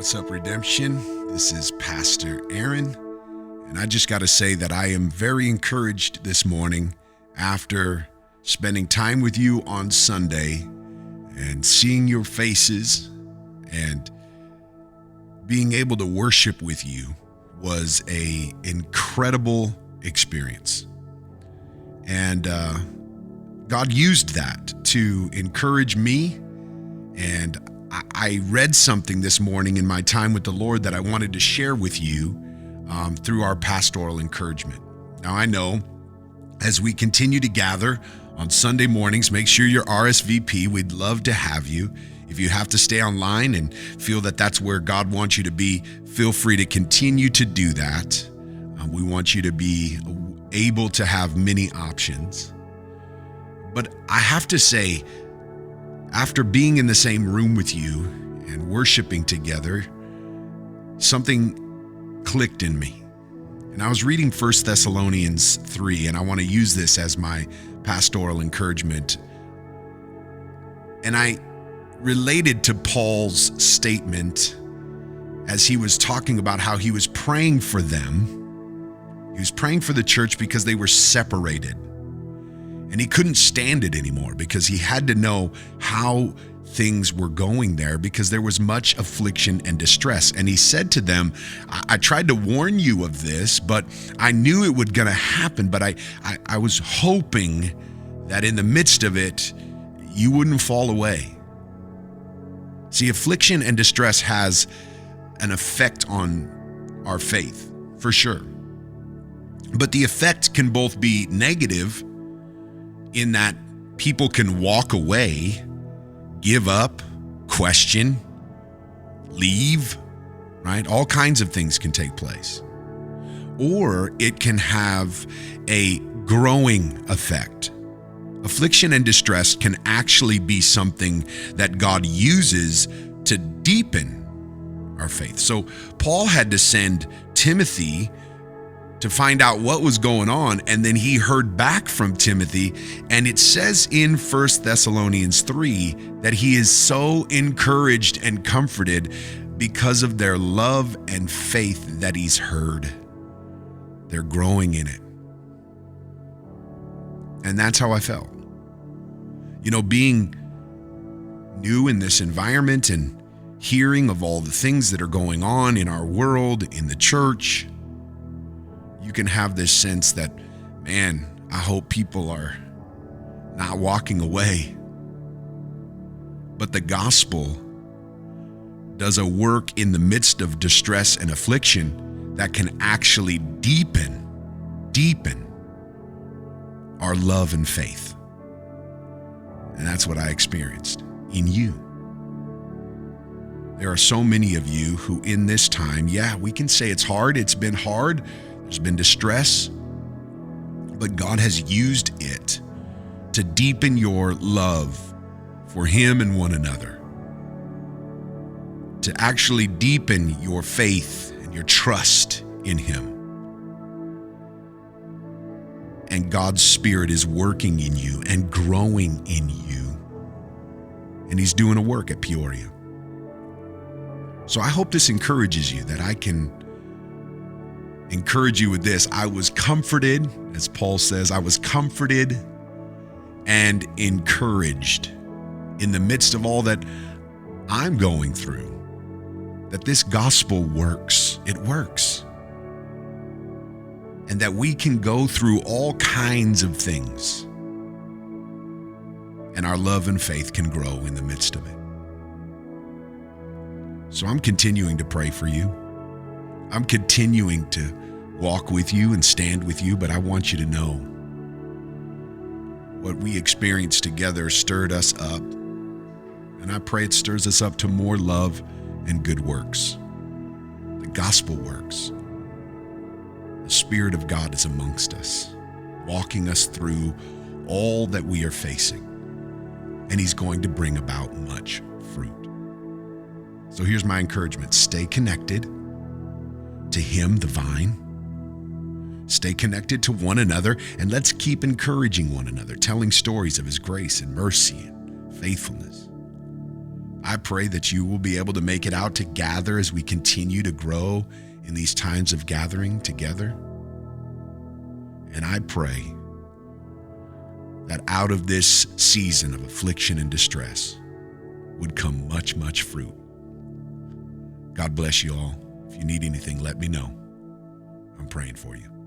What's up, Redemption? This is Pastor Aaron, and I just got to say that I am very encouraged this morning after spending time with you on Sunday and seeing your faces and being able to worship with you was an incredible experience. And God used that to encourage me, and I read something this morning in my time with the Lord that I wanted to share with you through our Pastoral Encouragement. Now, I know as we continue to gather on Sunday mornings, make sure you're RSVP. We'd love to have you. If you have to stay online and feel that that's where God wants you to be, feel free to continue to do that. We want you to be able to have many options. But I have to say, after being in the same room with you and worshiping together, something clicked in me. And I was reading 1 Thessalonians 3, and I want to use this as my pastoral encouragement. And I related to Paul's statement as he was talking about how he was praying for them. He was praying for the church because they were separated. And he couldn't stand it anymore because he had to know how things were going there because there was much affliction and distress. And he said to them, I tried to warn you of this, but I knew it was going to happen. But I was hoping that in the midst of it, you wouldn't fall away. See, affliction and distress has an effect on our faith, for sure. But the effect can both be negative in that people can walk away, give up, question, leave, right? All kinds of things can take place. Or it can have a growing effect. Affliction and distress can actually be something that God uses to deepen our faith. So Paul had to send Timothy to find out what was going on, and then he heard back from Timothy, and it says in 1 Thessalonians 3 that he is so encouraged and comforted because of their love and faith that he's heard. They're growing in it. And that's how I felt. You know, being new in this environment and hearing of all the things that are going on in our world, in the church, you can have this sense that, man, I hope people are not walking away. But the gospel does a work in the midst of distress and affliction that can actually deepen our love and faith. And that's what I experienced in you. There are so many of you who in this time, we can say it's hard. It's been hard. There's been distress, but God has used it to deepen your love for Him and one another, to actually deepen your faith and your trust in Him. And God's Spirit is working in you and growing in you, and He's doing a work at Peoria. So I hope this encourages you, that I can encourage you with this. I was comforted, as Paul says, I was comforted and encouraged in the midst of all that I'm going through, that this gospel works. It works. And that we can go through all kinds of things, and our love and faith can grow in the midst of it. So I'm continuing to pray for you. I'm continuing to walk with you and stand with you, but I want you to know what we experienced together stirred us up. And I pray it stirs us up to more love and good works. The gospel works. The Spirit of God is amongst us, walking us through all that we are facing. And He's going to bring about much fruit. So here's my encouragement. Stay connected to Him, the vine. Stay connected to one another, and let's keep encouraging one another, telling stories of His grace and mercy and faithfulness. I pray that you will be able to make it out to gather as we continue to grow in these times of gathering together. And I pray that out of this season of affliction and distress would come much, much fruit. God bless you all. If you need anything, let me know. I'm praying for you.